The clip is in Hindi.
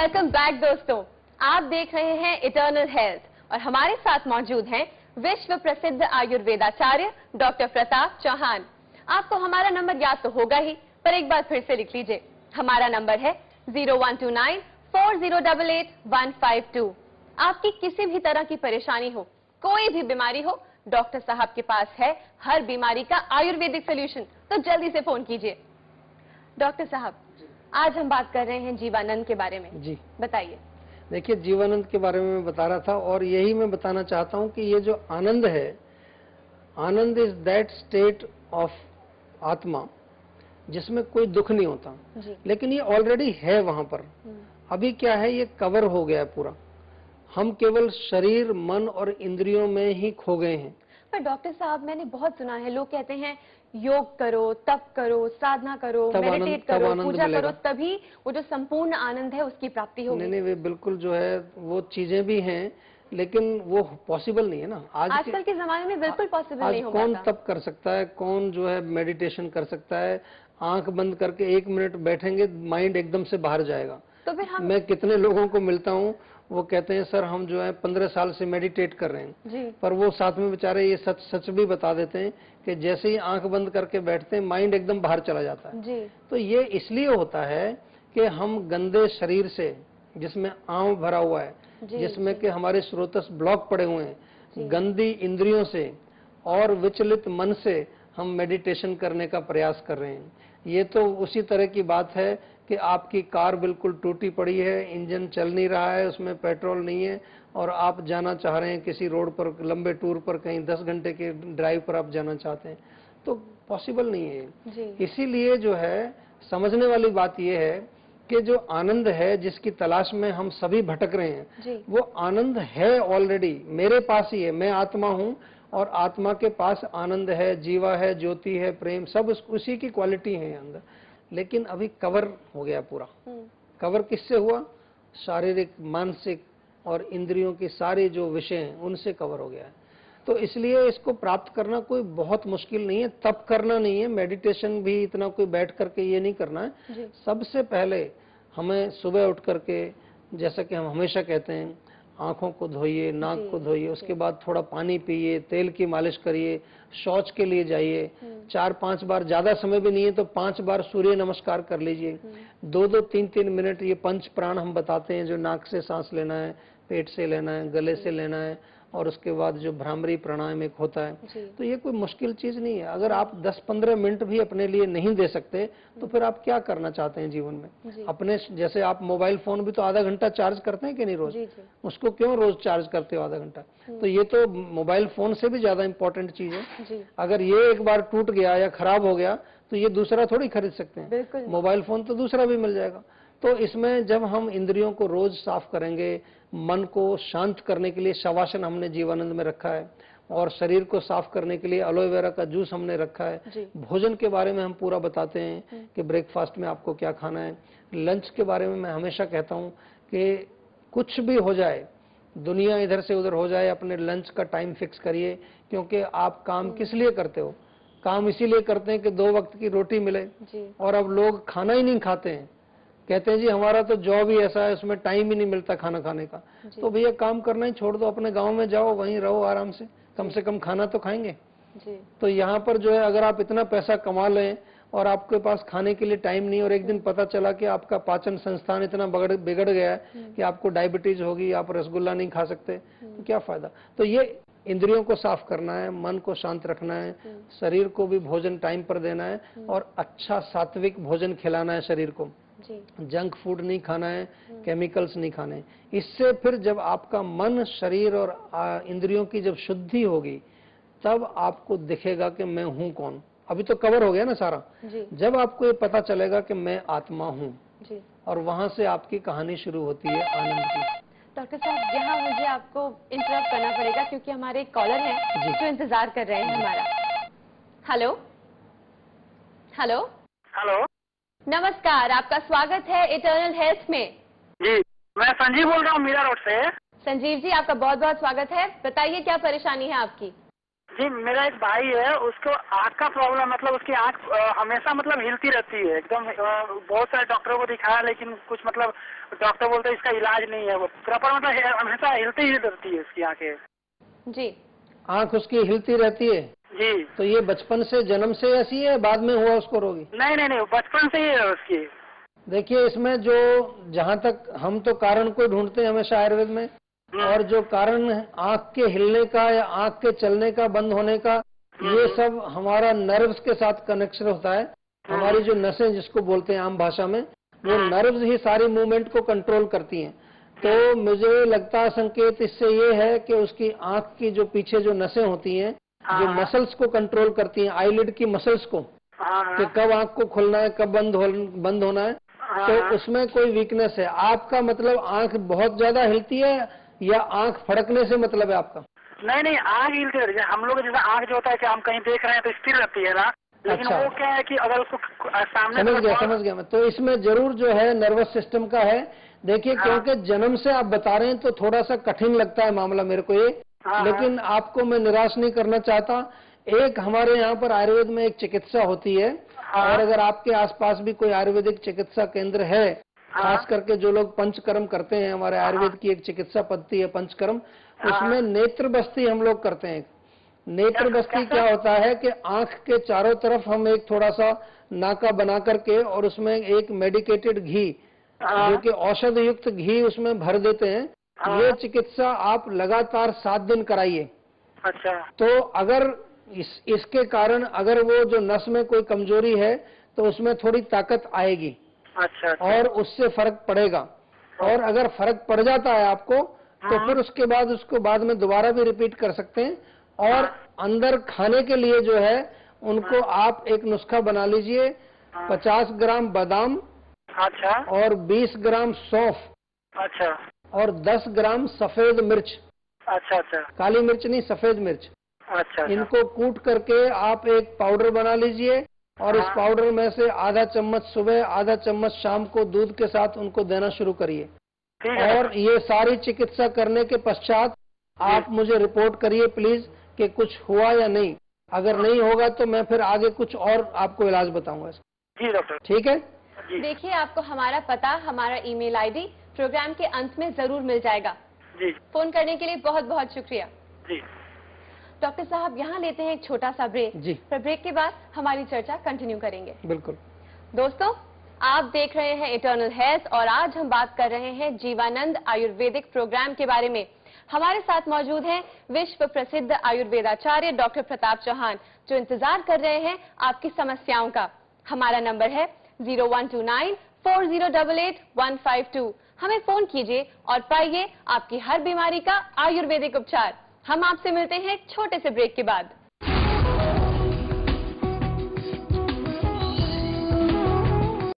वेलकम बैक दोस्तों। आप देख रहे हैं इटर्नल हेल्थ और हमारे साथ मौजूद हैं विश्व प्रसिद्ध आयुर्वेदाचार्य डॉक्टर प्रताप चौहान। आपको हमारा नंबर याद तो होगा ही, पर एक बार फिर से लिख लीजिए। हमारा नंबर है 01294088 आपकी किसी भी तरह की परेशानी हो, कोई भी बीमारी हो, डॉक्टर साहब के पास है हर बीमारी का आयुर्वेदिक सोल्यूशन। तो जल्दी से फोन कीजिए। डॉक्टर साहब, आज हम बात कर रहे हैं जीवानंद के बारे में। जी बताइए। देखिए, जीवानंद के बारे में मैं बता रहा था और यही मैं बताना चाहता हूं कि ये जो आनंद है, आनंद इज दैट स्टेट ऑफ आत्मा जिसमें कोई दुख नहीं होता। लेकिन ये ऑलरेडी है वहां पर। अभी क्या है, ये कवर हो गया है पूरा। हम केवल शरीर, मन और इंद्रियों में ही खो गए हैं। पर डॉक्टर साहब, मैंने बहुत सुना है, लोग कहते हैं योग करो, तप करो, साधना करो, मेडिटेट करो, पूजा करो, तभी वो जो संपूर्ण आनंद है उसकी प्राप्ति होगी। नहीं, वे बिल्कुल जो है वो चीजें भी हैं, लेकिन वो पॉसिबल नहीं है ना। आजकल के जमाने में बिल्कुल पॉसिबल नहीं हो पाता। कौन तप कर सकता है, कौन जो है मेडिटेशन कर सकता है? आंख बंद करके 1 मिनट बैठेंगे, माइंड एकदम से बाहर जाएगा। तो फिर हम, मैं कितने लोगों को मिलता हूँ, वो कहते हैं सर हम जो है 15 साल से मेडिटेट कर रहे हैं जी। पर वो साथ में बेचारे ये सच भी बता देते हैं कि जैसे ही आंख बंद करके बैठते हैं, माइंड एकदम बाहर चला जाता है जी। तो ये इसलिए होता है कि हम गंदे शरीर से, जिसमें आंव भरा हुआ है, जिसमें कि हमारे स्रोतस ब्लॉक पड़े हुए हैं, गंदी इंद्रियों से और विचलित मन से हम मेडिटेशन करने का प्रयास कर रहे हैं। ये तो उसी तरह की बात है कि आपकी कार बिल्कुल टूटी पड़ी है, इंजन चल नहीं रहा है, उसमें पेट्रोल नहीं है और आप जाना चाह रहे हैं किसी रोड पर, लंबे टूर पर, कहीं 10 घंटे के ड्राइव पर आप जाना चाहते हैं, तो पॉसिबल नहीं है। इसीलिए जो है समझने वाली बात यह है कि जो आनंद है जिसकी तलाश में हम सभी भटक रहे हैं, वो आनंद है ऑलरेडी मेरे पास ही है। मैं आत्मा हूँ और आत्मा के पास आनंद है, जीवा है, ज्योति है, प्रेम, सब उसी की क्वालिटी है अंदर। लेकिन अभी कवर हो गया पूरा। कवर किससे हुआ? शारीरिक, मानसिक और इंद्रियों की सारी जो विषय हैं उनसे कवर हो गया है। तो इसलिए इसको प्राप्त करना कोई बहुत मुश्किल नहीं है, तप करना नहीं है, मेडिटेशन भी इतना कोई बैठ करके ये नहीं करना है। सबसे पहले हमें सुबह उठ करके, जैसा कि हम हमेशा कहते हैं, आंखों को धोइए, नाक को धोइए, उसके बाद थोड़ा पानी पिए, तेल की मालिश करिए, शौच के लिए जाइए, 4-5 बार, ज्यादा समय भी नहीं है तो 5 बार सूर्य नमस्कार कर लीजिए। 2-2, 3-3 मिनट ये पंच प्राण हम बताते हैं, जो नाक से सांस लेना है, पेट से लेना है, गले से लेना है, और उसके बाद जो भ्रामरी प्राणायाम एक होता है। तो ये कोई मुश्किल चीज नहीं है। अगर आप 10-15 मिनट भी अपने लिए नहीं दे सकते तो फिर आप क्या करना चाहते हैं जीवन में? अपने जैसे आप मोबाइल फोन भी तो आधा घंटा चार्ज करते हैं कि नहीं रोज? उसको क्यों रोज चार्ज करते हो आधा घंटा? तो ये तो मोबाइल फोन से भी ज्यादा इंपॉर्टेंट चीज है। अगर ये एक बार टूट गया या खराब हो गया तो ये दूसरा थोड़ी खरीद सकते हैं। मोबाइल फोन तो दूसरा भी मिल जाएगा। तो इसमें जब हम इंद्रियों को रोज साफ करेंगे, मन को शांत करने के लिए शवासन हमने जीवानंद में रखा है, और शरीर को साफ करने के लिए एलोवेरा का जूस हमने रखा है। भोजन के बारे में हम पूरा बताते हैं कि ब्रेकफास्ट में आपको क्या खाना है। लंच के बारे में मैं हमेशा कहता हूं कि कुछ भी हो जाए, दुनिया इधर से उधर हो जाए, अपने लंच का टाइम फिक्स करिए। क्योंकि आप काम किस लिए करते हो? काम इसीलिए करते हैं कि 2 वक्त की रोटी मिले, और अब लोग खाना ही नहीं खाते हैं। कहते हैं जी हमारा तो जॉब ही ऐसा है, उसमें टाइम ही नहीं मिलता खाना खाने का। तो भैया काम करना ही छोड़ दो, अपने गांव में जाओ, वहीं रहो आराम से कम खाना तो खाएंगे जी। तो यहाँ पर जो है, अगर आप इतना पैसा कमा लें और आपके पास खाने के लिए टाइम नहीं, और एक दिन पता चला कि आपका पाचन संस्थान इतना बिगड़ गया है कि आपको डायबिटीज होगी, आप रसगुल्ला नहीं खा सकते, तो क्या फायदा? तो ये इंद्रियों को साफ करना है, मन को शांत रखना है, शरीर को भी भोजन टाइम पर देना है, और अच्छा सात्विक भोजन खिलाना है शरीर को। जंक फूड नहीं खाना है, केमिकल्स नहीं खाने। इससे फिर जब आपका मन, शरीर और इंद्रियों की जब शुद्धि होगी, तब आपको दिखेगा कि मैं हूं कौन। अभी तो कवर हो गया ना सारा। जब आपको ये पता चलेगा कि मैं आत्मा हूं, और वहां से आपकी कहानी शुरू होती है आनंद की। डॉक्टर साहब, यहाँ मुझे आपको इंटरप्ट करना पड़ेगा क्योंकि हमारे एक कॉलर हैं जो इंतजार कर रहे हैं हमारा। हेलो हेलो हेलो, नमस्कार, आपका स्वागत है इटर्नल हेल्थ में। जी, मैं संजीव बोल रहा हूँ मीरा रोड से। संजीव जी, आपका बहुत बहुत स्वागत है। बताइए क्या परेशानी है आपकी? जी, मेरा एक भाई है, उसको आँख का प्रॉब्लम, मतलब उसकी आँख हमेशा मतलब हिलती रहती है एकदम। बहुत सारे डॉक्टरों को दिखाया, लेकिन कुछ मतलब डॉक्टर बोलते हैं इसका इलाज नहीं है। वो प्रॉपर मतलब हमेशा हिलती ही रहती है उसकी आँखें। जी, आँख उसकी हिलती रहती है जी। तो ये बचपन से, जन्म से ऐसी है, बाद में हुआ उसको रोगी? नहीं नहीं नहीं, बचपन से ही है उसकी। देखिए, इसमें जो, जहाँ तक हम तो कारण को ढूंढते हैं हमेशा आयुर्वेद में, और जो कारण आँख के हिलने का या आँख के चलने का, बंद होने का, ये सब हमारा नर्व्स के साथ कनेक्शन होता है। हमारी जो नसें जिसको बोलते हैं आम भाषा में, वो नर्व्स ही सारी मूवमेंट को कंट्रोल करती हैं। तो मुझे लगता है संकेत इससे ये है कि उसकी आँख की जो पीछे जो नसें होती हैं, जो मसल्स को कंट्रोल करती हैं, आईलिड की मसल्स को, कि कब आँख को खोलना है, कब बंद होना है, तो उसमें कोई वीकनेस है। आपका मतलब आँख बहुत ज्यादा हिलती है या आँख फड़कने से मतलब है आपका? नहीं नहीं, आँख हिलती रहती है। हम लोग जैसे आँख जो होता है कि हम कहीं देख रहे हैं तो स्थिर रहती है ना, लेकिन अच्छा। वो क्या है कि अगर उसको सामने समझ गया मैं। तो इसमें जरूर जो है नर्वस सिस्टम का है। देखिए, क्योंकि जन्म से आप बता रहे हैं तो थोड़ा सा कठिन लगता है मामला मेरे को ये, लेकिन आपको मैं निराश नहीं करना चाहता। एक हमारे यहाँ पर आयुर्वेद में एक चिकित्सा होती है, और अगर आपके आसपास भी कोई आयुर्वेदिक चिकित्सा केंद्र है, खास करके जो लोग पंचकर्म करते हैं, हमारे आयुर्वेद की एक चिकित्सा पद्धति है पंचकर्म, उसमें नेत्र बस्ती हम लोग करते हैं। नेत्र बस्ती क्या होता है कि आंख के चारों तरफ हम एक थोड़ा सा नाका बना करके, और उसमें एक मेडिकेटेड घी, जो कि औषध युक्त घी, उसमें भर देते हैं। ये चिकित्सा आप लगातार 7 दिन कराइए। अच्छा। तो अगर इसके कारण अगर वो जो नस में कोई कमजोरी है तो उसमें थोड़ी ताकत आएगी। अच्छा। और उससे फर्क पड़ेगा। और अगर फर्क पड़ जाता है आपको, तो फिर उसके बाद उसको बाद में दोबारा भी रिपीट कर सकते हैं। और अंदर खाने के लिए जो है, उनको आप एक नुस्खा बना लीजिए। 50 ग्राम बादाम, अच्छा, और 20 ग्राम सौंफ, अच्छा, और 10 ग्राम सफेद मिर्च, अच्छा, अच्छा, काली मिर्च नहीं, सफेद मिर्च, अच्छा, इनको कूट करके आप एक पाउडर बना लीजिए। और इस पाउडर में से आधा चम्मच सुबह, आधा चम्मच शाम को दूध के साथ उनको देना शुरू करिए। और ये सारी चिकित्सा करने के पश्चात आप मुझे रिपोर्ट करिए प्लीज कि कुछ हुआ या नहीं। अगर नहीं होगा तो मैं फिर आगे कुछ और आपको इलाज बताऊंगा। जी डॉक्टर। ठीक है। देखिए, आपको हमारा पता, हमारा ईमेल आईडी प्रोग्राम के अंत में जरूर मिल जाएगा। जी। फोन करने के लिए बहुत बहुत शुक्रिया। जी डॉक्टर साहब, यहाँ लेते हैं एक छोटा सा ब्रेक। जी। फिर ब्रेक के बाद हमारी चर्चा कंटिन्यू करेंगे। बिल्कुल। दोस्तों, आप देख रहे हैं इटर्नल हेल्थ, और आज हम बात कर रहे हैं जीवानंद आयुर्वेदिक प्रोग्राम के बारे में। हमारे साथ मौजूद हैं विश्व प्रसिद्ध आयुर्वेदाचार्य डॉक्टर प्रताप चौहान, जो इंतजार कर रहे हैं आपकी समस्याओं का। हमारा नंबर है 01294088 हमें फोन कीजिए और पाइए आपकी हर बीमारी का आयुर्वेदिक उपचार। हम आपसे मिलते हैं छोटे से ब्रेक के बाद।